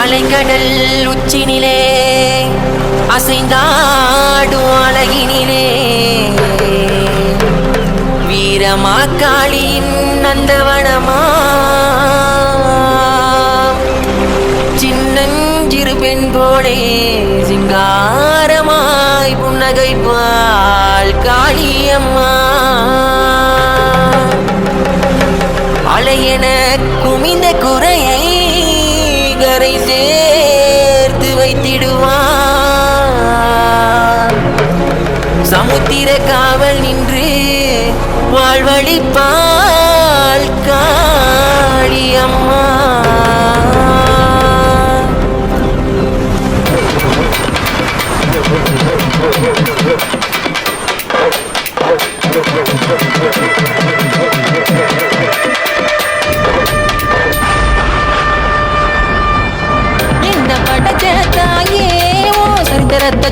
அலைக்கடல் உச்சினிலே அசைந்தாடும் அழகினிலே வீரமாக்காளியின் நந்தவனமா சின்னஞ்சிறு பெண் போலே சிங்காரமாய் புன்னகைப்பாள் காளியம்மா அலையென குமிந்த குறையை கரை சேர்த்து வைத்திடுவார் சமுத்திர காவல் நின்று வாழ்வழிப்பாள் காளியம்மா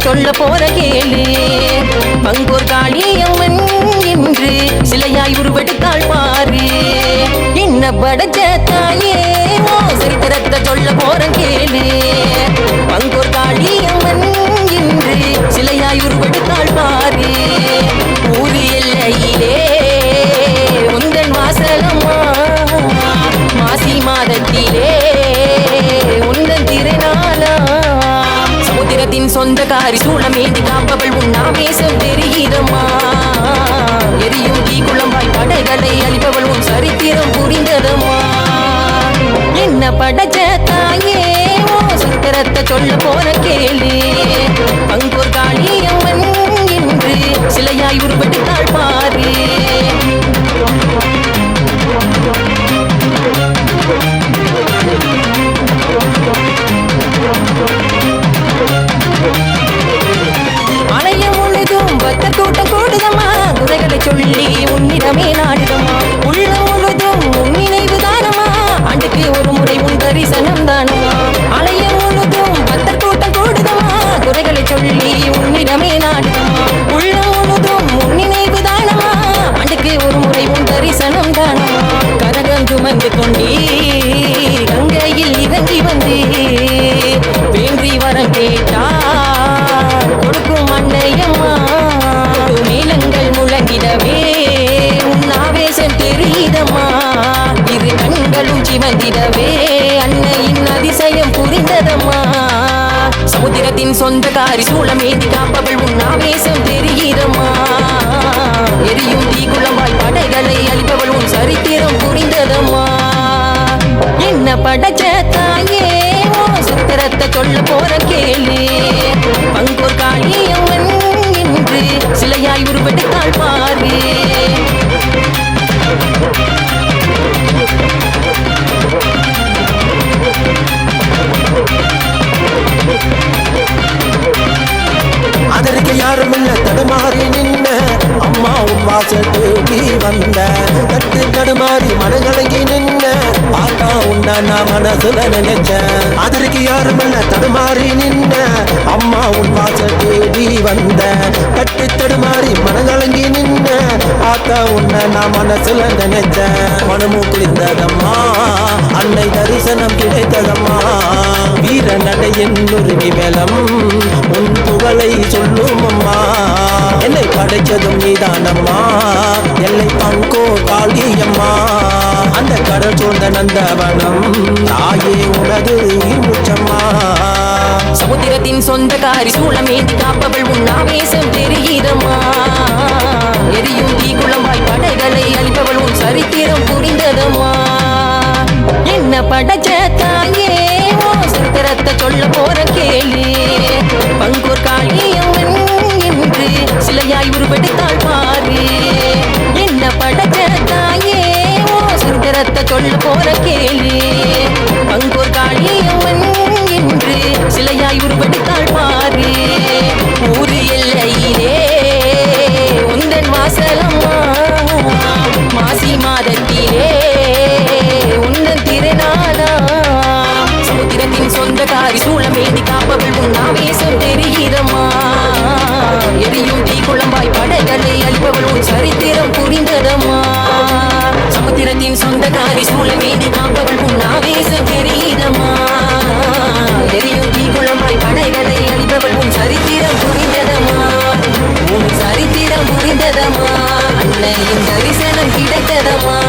சொல்ல போற கேளு பங்கூர் காளியம்மன் என்று சிலையாய் உருவெடுத்தாள் பாரு என்ன படைச்ச தாயே ஓ சரித்திரத்தை சொல்ல போற கேளு பங்கூர் காளியம்மன் என்று சிலையாய் உருவெடுத்தாள் பாரு ஊரு எல்லையிலே உந்தன் வாசலம்மா மாசி மாதத்திலே உந்தன் திருநாளா சமுத்திரத்தின் சொந்தக்காரி சூளமேந்தி காப்பவள் உன்னாவேசம் தெரிகிறம்மா எரியும் தீ குளம்பாய் படைகளை அழிப்பவள் உன் சரித்திரம் புரிந்ததம்மா என்ன படைச்ச தாயே ஓ சத்திரத்தை சொல்ல போற கேளு பங்கூர் காளியம்மன் என்று சிலையாய் உருவெடுத்தாள் பாரு மலையம் முழுதும் பக்தர் கூட்டம் கூடுதம்மா குறைகளை சொல்லி உன்னிடமே நாடுதம்மா உள்ள முழுதும் உன் நினைவு தானம்மா ஆண்டுக்கு ஒரு முறை உன் தரிசனம் தானம்மா மலையம் முழுதும் பக்தர் கூட்டம் கூடுதம்மா குறைகளை சொல்லி உன்னிடமே நாடுதம்மா உள்ள முழுதும் உன் நினைவு தானம்மா ஆண்டுக்கு ஒரு முறை உன் தரிசனம் தானம்மா கரகம் சுமந்து கொண்டே கங்கையில் இறங்கி வந்து வேண்டி வரம் கேட்டார் கொடுக்கும் அன்னையம்மா மேளங்கள் முழங்கிடவே உன்னாவேசம் தெரியுதம்மா இரு கண்களும் சிவந்திடவே அன்னையின் அதிசயம் புரிந்ததம்மா சமுத்திரத்தின் சொந்தக்காரி சூளமேந்தி காப்பவள் உன்னாவேசம் தெரியுதம்மா எரியும் தீ குளம்பாய் படைகளை அழிப்பவள் உன் சரித்திரம் புரிந்ததம்மா என்ன படைச்ச தாயே ஓ சத்திரத்தை சொல்ல போற கேளு பங்கூர் காளியம்மன் என்று சிலையாய் உருவெடுத்தாள் பாரு அதற்கு யாரும் இல்ல தடுமாறி நின்ன அம்மா உன் வாசத்துக்கு வந்த தட்டு தடுமாறி மனங்கலங்கி நின்ன பார்த்தா உன்ன நான் மனசுல நினைச்சேன் அதற்கு யாரும் இல்ல தடுமாறி நின்ன அம்மா உன் வாசத்துக்கு வந்த தட்டு தடுமாறி மனங்கலங்கி நின்ன பார்த்தா உன்ன நான் மனசுல நினைச்சேன் மனமும் குளிர்ந்ததம்மா அன்னை தரிசனம் கிடைத்ததம்மா வீர நடையின் உருவி மேலம் உன் புகழை சொல்லும் அம்மா என்னை படைச்சதும் நீதானம்மா எல்லை பங்கோ காளியம்மா அந்த கடல் சூழ்ந்த நந்தவனம் தாயே உனது இருமுச்சம்மா சமுத்திரத்தின் சொந்தக்காரி சூளமேந்தி காப்பவள் உன்னாவேசம் தெரியுதம்மா எரியும் தீ குளம்பாய் படைகளை அழிப்பவள் உன் சரித்திரம் புரிந்ததம்மா என்ன படைச்ச தாயே ஓ சரித்திரத்தை சொல்ல போற கேளு பங்கூர் காளியம்மன் என்று சிலையாய் உருவெடுத்தாள் பாரு என்ன படைச்ச தாயே ஓ சரித்திரத்தை சொல்ல போற கேளு பங்கூர் காளியம்மன் என்று சிலையாய் உருவெடுத்தாள் பாரு ஊரு எல்லையிலே உந்தன் வாசலம்மா மாசி மாதத்திலே உந்தன் திருநாளா சமுத்திரத்தின் சொந்தக்காரி சூளமேந்தி காப்பவள் உன்னாவேசம் தெரிகிறம்மா எரியும் தீ குளம்பாய் படைகளை அழிப்பவள் உன் சரித்திரம் புரிந்ததம்மா சமுத்திரத்தின் சொந்தக்காரி சூளமேந்தி காப்பவள் உன்னாவேசம் தெரிகிறம்மா அன்னையின் தரிசனம் கிடைத்ததம்மா